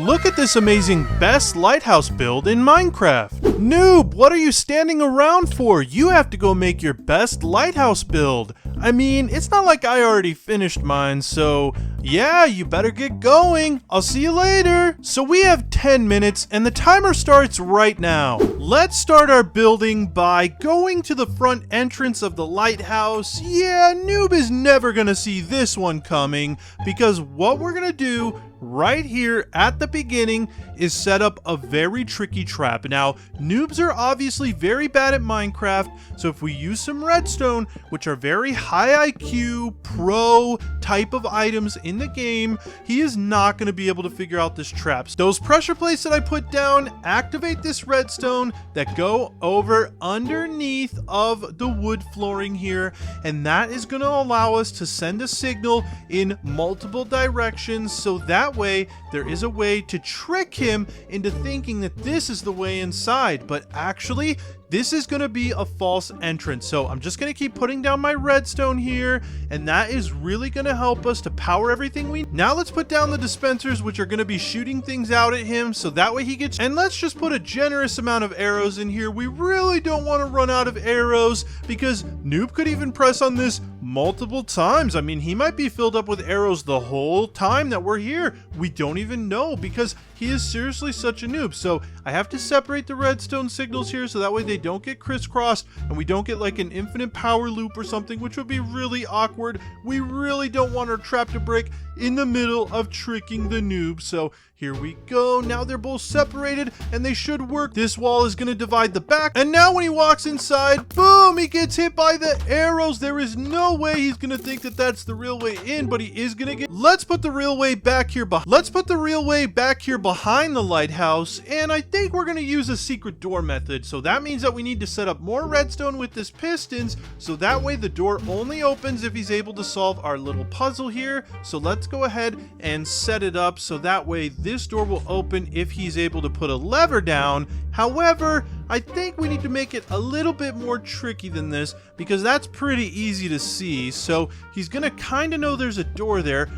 Look at this amazing best lighthouse build in Minecraft. Noob, what are you standing around for? You have to go make your best lighthouse build. I mean, it's not like I already finished mine, so yeah, you better get going. I'll see you later. So we have 10 minutes and the timer starts right now. Let's start our building by going to the front entrance of the lighthouse. Yeah, Noob is never gonna see this one coming because what we're gonna do right here at the beginning is set up a very tricky trap. Now, noobs are obviously very bad at Minecraft, so if we use some redstone, which are very high IQ, pro type of items in the game, he is not going to be able to figure out this trap. Those pressure plates that I put down activate this redstone that go over underneath of the wood flooring here, and that is going to allow us to send a signal in multiple directions, so that way there is a way to trick him into thinking that this is the way inside, but actually this is going to be a false entrance. So I'm just going to keep putting down my redstone here, and that is really going to help us to power everything we need. Now let's put down the dispensers, which are going to be shooting things out at him, so that way he gets, and let's just put a generous amount of arrows in here. We really don't want to run out of arrows because Noob could even press on this multiple times. I mean, he might be filled up with arrows the whole time that we're here. We don't even know because he is seriously such a noob. So I have to separate the redstone signals here so that way they don't get crisscrossed and we don't get like an infinite power loop or something, which would be really awkward. We really don't want our trap to break in the middle of tricking the noob. So here we go. Now they're both separated and they should work. This wall is going to divide the back. And now when he walks inside, boom, he gets hit by the arrows. There is no way he's going to think that that's the real way in, but he is going to get... Let's put the real way back here. Let's put the real way back here behind the lighthouse. And I think we're going to use a secret door method. So that means that we need to set up more redstone with this pistons. So that way the door only opens if he's able to solve our little puzzle here. So let's go ahead and set it up so that way this door will open if he's able to put a lever down. However, I think we need to make it a little bit more tricky than this because that's pretty easy to see. So he's gonna kind of know there's a door there.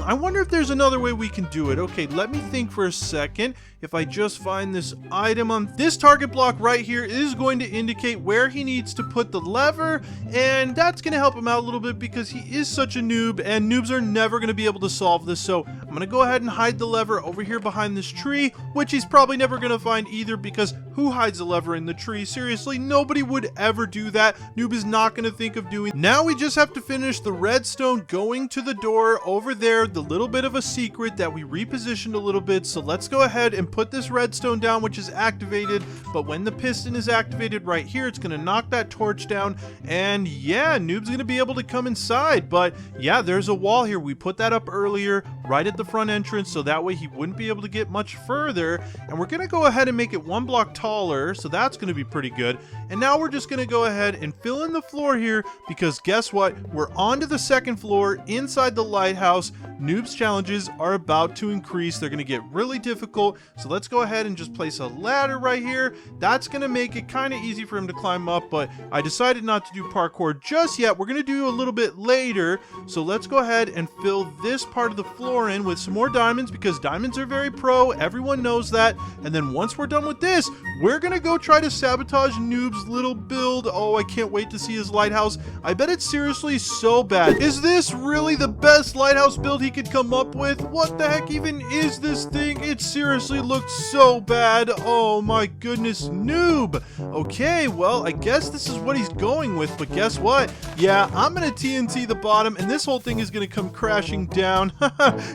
I wonder if there's another way we can do it. Okay, let me think for a second. If I just find this item on this target block right here is going to indicate where he needs to put the lever, and that's going to help him out a little bit because he is such a noob and noobs are never going to be able to solve this. So I'm going to go ahead and hide the lever over here behind this tree, which he's probably never going to find either because who hides a lever in the tree? Seriously, nobody would ever do that. Noob is not going to think of doing. Now we just have to finish the redstone going to the door over there, the little bit of a secret that we repositioned a little bit. So let's go ahead and put this redstone down, which is activated, but when the piston is activated right here, it's going to knock that torch down, and yeah, Noob's going to be able to come inside. But yeah, there's a wall here. We put that up earlier right at the front entrance, so that way he wouldn't be able to get much further, and we're going to go ahead and make it one block taller, so that's going to be pretty good. And now we're just going to go ahead and fill in the floor here because guess what? We're on to the second floor inside the lighthouse. Noob's challenges are about to increase. They're going to get really difficult, so let's go ahead and just place a ladder right here. That's going to make it kind of easy for him to climb up, but I decided not to do parkour just yet. We're going to do a little bit later, so let's go ahead and fill this part of the floor in with some more diamonds because diamonds are very pro. Everyone knows that. And then once we're done with this, we're going to go try to sabotage Noob's little build. Oh, I can't wait to see his lighthouse. I bet it's seriously so bad. Is this really the best lighthouse build he could come up with? What the heck even is this thing? It seriously looks so bad. Oh my goodness, Noob. Okay, well, I guess this is what he's going with, but guess what? Yeah, I'm gonna TNT the bottom and this whole thing is gonna come crashing down.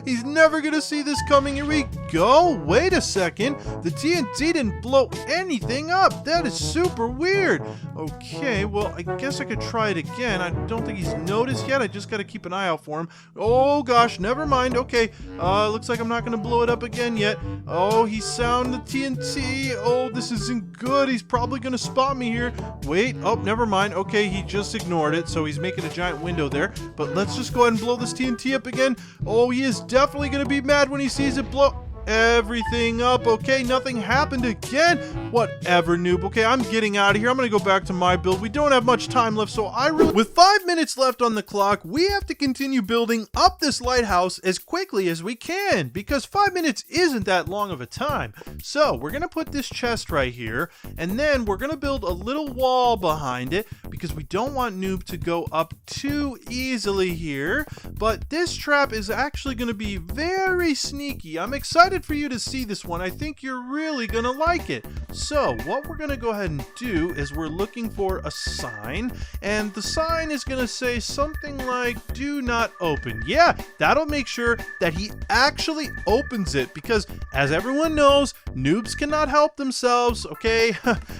He's never gonna see this coming. Here we go. Wait a second. The TNT didn't blow anything up. That is super weird. Okay, well, I guess I could try it again. I don't think he's noticed yet. I just gotta keep an eye out for him. Oh gosh, never mind. Okay, looks like I'm not gonna blow it up again yet. Oh, he sound the TNT. Oh, this isn't good. He's probably gonna spot me here. Wait, oh, never mind. Okay, he just ignored it, so he's making a giant window there. But let's just go ahead and blow this TNT up again. Oh, he is definitely gonna be mad when he sees it blow. everything up. Okay, nothing happened again. Whatever, Noob. Okay, I'm getting out of here. I'm gonna go back to my build. We don't have much time left, so with 5 minutes left on the clock, we have to continue building up this lighthouse as quickly as we can, because 5 minutes isn't that long of a time. So we're gonna put this chest right here, and then we're gonna build a little wall behind it, because we don't want Noob to go up too easily here. But this trap is actually gonna be very sneaky. I'm excited for you to see this one. I think you're really gonna like it. So what we're gonna go ahead and do is we're looking for a sign, and the sign is gonna say something like do not open. Yeah, that'll make sure that he actually opens it, because as everyone knows, noobs cannot help themselves, okay?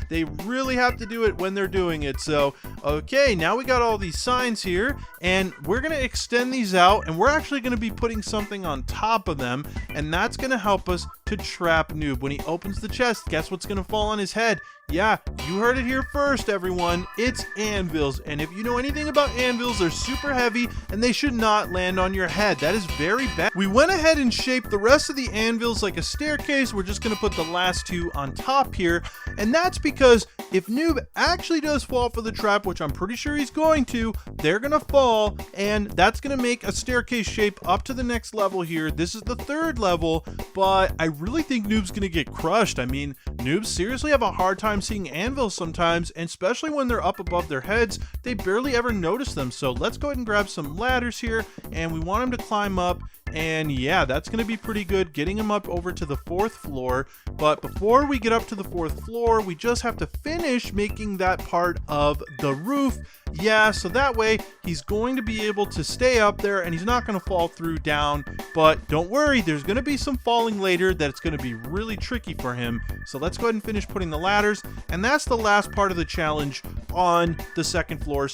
They really have to do it when they're doing it. So okay, now we got all these signs here, and we're gonna extend these out, and we're actually gonna be putting something on top of them, and that's gonna help us to trap Noob. When he opens the chest, guess what's gonna fall on his head? Yeah, you heard it here first, everyone. It's anvils. And if you know anything about anvils, they're super heavy and they should not land on your head. That is very bad. We went ahead and shaped the rest of the anvils like a staircase. We're just going to put the last two on top here. And that's because if Noob actually does fall for the trap, which I'm pretty sure he's going to, they're going to fall. And that's going to make a staircase shape up to the next level here. This is the 3rd level, but I really think Noob's going to get crushed. I mean, noobs seriously have a hard time seeing anvils sometimes, and especially when they're up above their heads, they barely ever notice them. So let's go ahead and grab some ladders here, and we want him to climb up. And yeah, that's going to be pretty good, getting him up over to the 4th floor. But before we get up to the 4th floor, we just have to finish making that part of the roof. Yeah, so that way he's going to be able to stay up there and he's not going to fall through down. But don't worry, there's going to be some falling later that's going to be really tricky for him. So let's go ahead and finish putting the ladders, and that's the last part of the challenge on the 2nd floor,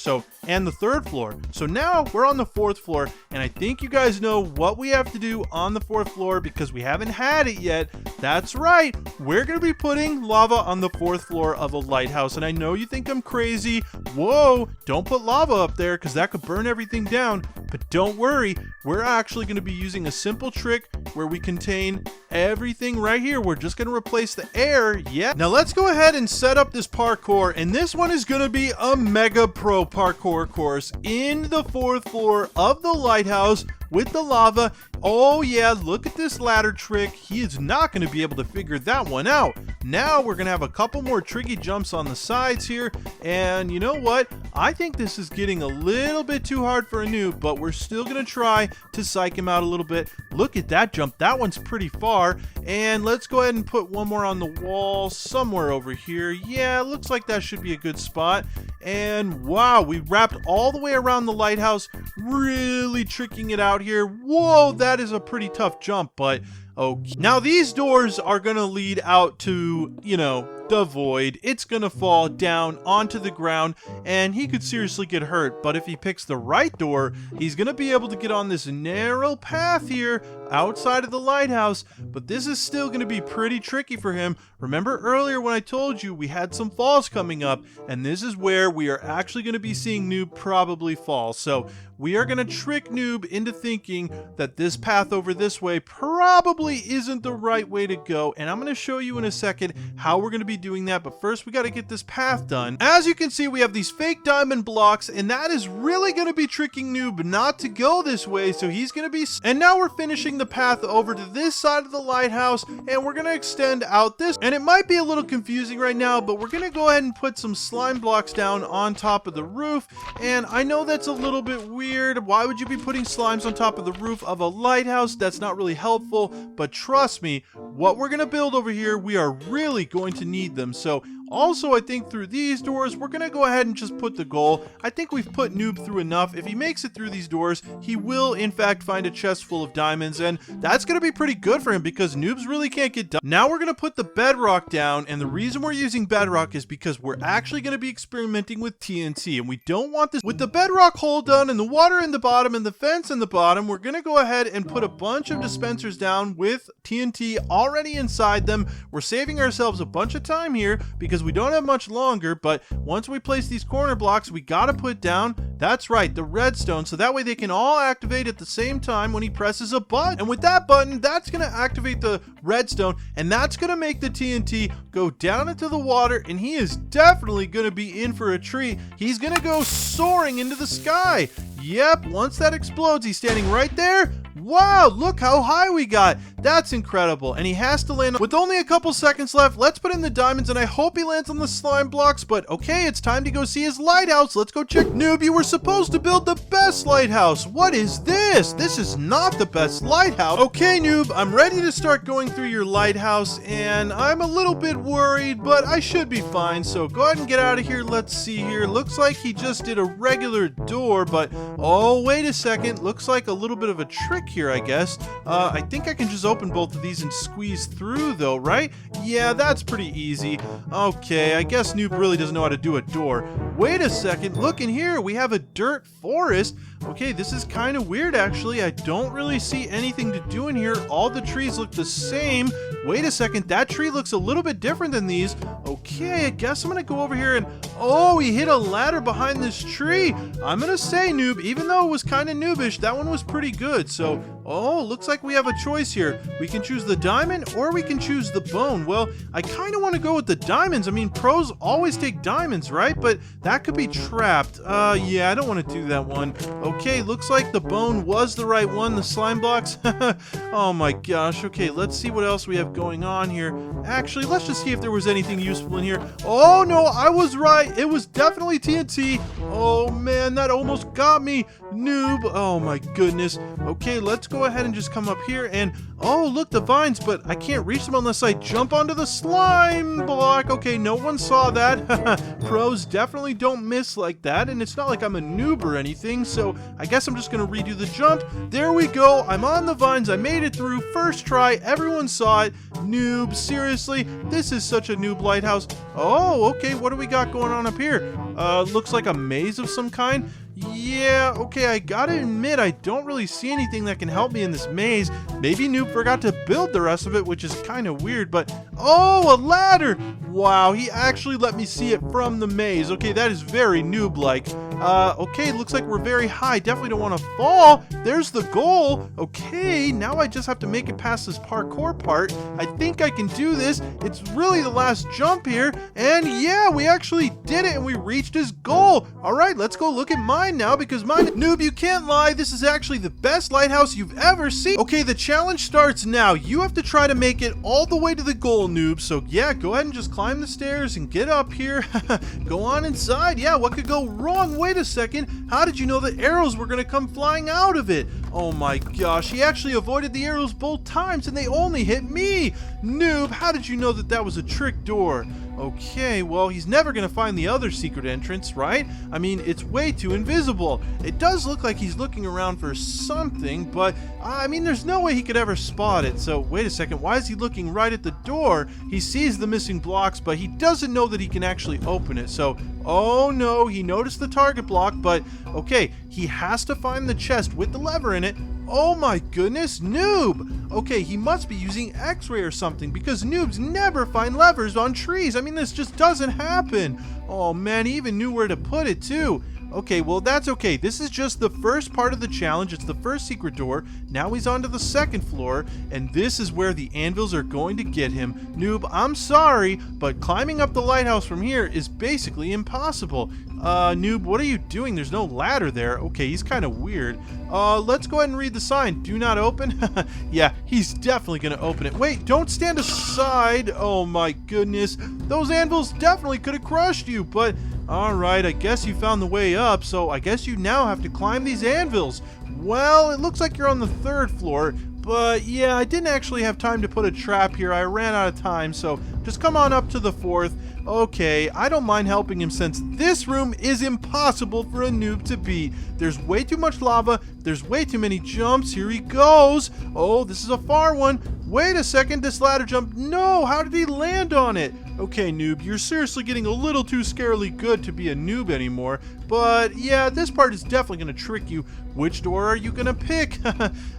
and the 3rd floor. So now we're on the 4th floor, and I think you guys know what we have to do on the 4th floor because we haven't had it yet. That's right, we're going to be putting lava on the 4th floor of a lighthouse. And I know you think I'm crazy. Whoa, don't put lava up there because that could burn everything down. But don't worry, we're actually going to be using a simple trick where we contain everything right here. We're just going to replace the air. Yeah. Now let's go ahead and set up this parkour, and this one is going to be a mega pro parkour course in the 4th floor of the lighthouse with the lava. Oh yeah, look at this ladder trick. He is not going to be able to figure that one out. Now we're going to have a couple more tricky jumps on the sides here, and you know what? I think this is getting a little bit too hard for a noob, but we're still going to try to psych him out a little bit. Look at that jump. That one's pretty far. And let's go ahead and put one more on the wall somewhere over here. Yeah, looks like that should be a good spot. And wow, we wrapped all the way around the lighthouse, really tricking it out here. Whoa, that is a pretty tough jump, but okay. Now these doors are gonna lead out to, you know, the void. It's gonna fall down onto the ground, and he could seriously get hurt. But if he picks the right door, he's gonna be able to get on this narrow path here outside of the lighthouse. But this is still gonna be pretty tricky for him. Remember earlier when I told you we had some falls coming up, and this is where we are actually gonna be seeing Noob probably fall. So we are gonna trick Noob into thinking that this path over this way probably isn't the right way to go, and I'm gonna show you in a second how we're gonna be doing that. But first we got to get this path done. As you can see, we have these fake diamond blocks, and that is really going to be tricking Noob not to go this way. So he's going to be, and now we're finishing the path over to this side of the lighthouse, and we're going to extend out this, and it might be a little confusing right now, but we're going to go ahead and put some slime blocks down on top of the roof. And I know that's a little bit weird. Why would you be putting slimes on top of the roof of a lighthouse? That's not really helpful, but trust me, what we're going to build over here, we are really going to need them. So also, I think through these doors, we're going to go ahead and just put the goal. I think we've put Noob through enough. If he makes it through these doors, he will, in fact, find a chest full of diamonds, and that's going to be pretty good for him because Noobs really can't get done. Now we're going to put the bedrock down, and the reason we're using bedrock is because we're actually going to be experimenting with TNT, and we don't want this. With the bedrock hole done and the water in the bottom and the fence in the bottom, we're going to go ahead and put a bunch of dispensers down with TNT already inside them. We're saving ourselves a bunch of time here because we don't have much longer, but once we place these corner blocks, we gotta put down, that's right, the redstone, so that way they can all activate at the same time when he presses a button. And with that button, that's gonna activate the redstone, and that's gonna make the TNT go down into the water, and he is definitely gonna be in for a treat. He's gonna go soaring into the sky. Yep, once that explodes, he's standing right there. Wow, look how high we got. That's incredible. And he has to land with only a couple seconds left. Let's put in the diamonds, and I hope he lands on the slime blocks. But okay, it's time to go see his lighthouse. Let's go check. Noob, you were supposed to build the best lighthouse. What is this? This is not the best lighthouse. Okay, Noob, I'm ready to start going through your lighthouse, and I'm a little bit worried, but I should be fine. So go ahead and get out of here. Let's see here. Looks like he just did a regular door, but oh, wait a second. Looks like a little bit of a trick here, I guess. I think I can just open both of these and squeeze through though, right? Yeah, that's pretty easy. Okay, I guess Noob really doesn't know how to do a door. Wait a second, look in here, we have a dirt forest. Okay, this is kind of weird actually. I don't really see anything to do in here. All the trees look the same. Wait a second, that tree looks a little bit different than these. Okay, I guess I'm gonna go over here and, oh, he hit a ladder behind this tree. I'm gonna say, Noob, even though it was kind of noobish, that one was pretty good. So, oh, looks like we have a choice here. We can choose the diamond or we can choose the bone. Well, I kind of want to go with the diamonds. I mean, pros always take diamonds, right? But that could be trapped. Yeah, I don't want to do that one. Okay, looks like the bone was the right one, the slime blocks. Oh my gosh. Okay, let's see what else we have going on here. Actually, let's just see if there was anything useful in here. Oh no, I was right. It was definitely TNT. Oh man, that almost got me. Noob. Oh my goodness. Okay, let's go ahead and just come up here and, oh, look, the vines, but I can't reach them unless I jump onto the slime block. Okay, no one saw that. Pros definitely don't miss like that, and it's not like I'm a noob or anything, so I guess I'm just gonna redo the jump. There we go. I'm on the vines. I made it through. First try. Everyone saw it. Noob, seriously, this is such a noob lighthouse. Oh, okay, what do we got going on up here? Looks like a maze of some kind. Yeah, okay, I gotta admit, I don't really see anything that can help me in this maze. Maybe Noob forgot to build the rest of it, which is kind of weird, but, oh, a ladder! Wow, he actually let me see it from the maze. Okay, that is very noob-like. Okay, looks like we're very high. Definitely don't want to fall. There's the goal. Okay, now I just have to make it past this parkour part. I think I can do this. It's really the last jump here, and yeah, we actually did it, and we reached his goal. All right, let's go look at mine now, because mine, Noob, you can't lie, this is actually the best lighthouse you've ever seen. Okay, the challenge starts now. You have to try to make it all the way to the goal, Noob. So yeah, go ahead and just climb the stairs and get up here. Go on inside. Yeah, what could go wrong? Wait a second. How did you know the arrows were gonna come flying out of it? Oh my gosh, he actually avoided the arrows both times and they only hit me. Noob, how did you know that that was a trick door? Okay, well, he's never gonna find the other secret entrance, right? I mean, it's way too invisible. It does look like he's looking around for something, but I mean, there's no way he could ever spot it. So wait a second, why is he looking right at the door? He sees the missing blocks, but he doesn't know that he can actually open it. So, oh no, he noticed the target block, but okay, he has to find the chest with the lever in it. Oh my goodness, Noob! Okay, he must be using X-ray or something because noobs never find levers on trees. I mean, this just doesn't happen. Oh man, he even knew where to put it too. Okay, well, that's okay. This is just the first part of the challenge. It's the first secret door. Now he's on to the second floor, and this is where the anvils are going to get him. Noob, I'm sorry, but climbing up the lighthouse from here is basically impossible. Noob, what are you doing? There's no ladder there. Okay, he's kind of weird. Let's go ahead and read the sign. Do not open. Yeah, he's definitely gonna open it. Wait, don't stand aside. Oh my goodness. Those anvils definitely could have crushed you, but alright, I guess you found the way up, so I guess you now have to climb these anvils. Well, it looks like you're on the third floor, but yeah, I didn't actually have time to put a trap here. I ran out of time, so just come on up to the fourth. Okay, I don't mind helping him since this room is impossible for a noob to beat. There's way too much lava. There's way too many jumps. Here he goes. Oh, this is a far one. Wait a second, this ladder jump. No, how did he land on it? Okay, noob, you're seriously getting a little too scarily good to be a noob anymore. But yeah, this part is definitely going to trick you. Which door are you going to pick?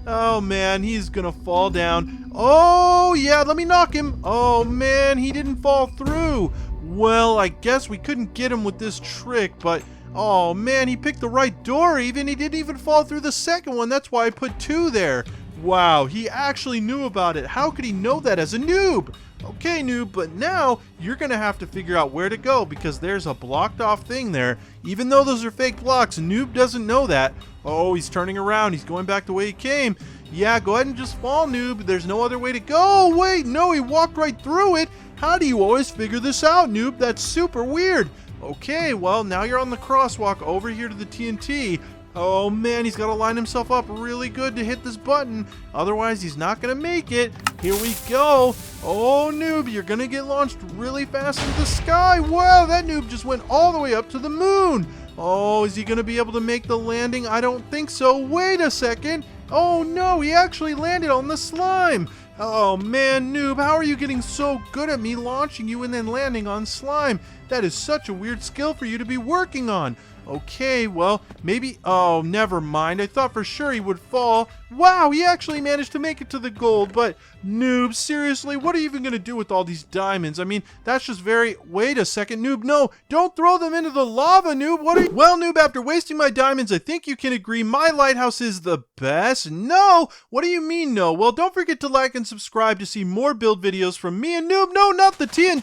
Oh man, he's going to fall down. Oh yeah, let me knock him. Oh man, he didn't fall through. Well, I guess we couldn't get him with this trick, but oh man, he picked the right door even. He didn't even fall through the second one. That's why I put 2 there. Wow, he actually knew about it. How could he know that as a noob? Okay, Noob, but now you're going to have to figure out where to go because there's a blocked off thing there. Even though those are fake blocks, Noob doesn't know that. Oh, he's turning around. He's going back the way he came. Yeah, go ahead and just fall, Noob. There's no other way to go. Wait, no, he walked right through it. How do you always figure this out, Noob? That's super weird. Okay, well, now you're on the crosswalk over here to the TNT. Oh man, he's got to line himself up really good to hit this button. Otherwise, he's not going to make it. Here we go. Oh, Noob, you're going to get launched really fast into the sky. Wow, that Noob just went all the way up to the moon. Oh, is he going to be able to make the landing? I don't think so. Wait a second. Oh no, he actually landed on the slime. Oh man, Noob, how are you getting so good at me launching you and then landing on slime? That is such a weird skill for you to be working on. Okay, well, maybe... Oh, never mind. I thought for sure he would fall. Wow, he actually managed to make it to the gold. But, Noob, seriously, what are you even going to do with all these diamonds? I mean, that's just very... Wait a second, Noob. No, don't throw them into the lava, Noob. What are you... Well, Noob, after wasting my diamonds, I think you can agree my lighthouse is the best. No! What do you mean, no? Well, don't forget to like and subscribe to see more build videos from me and Noob. No, not the TNT.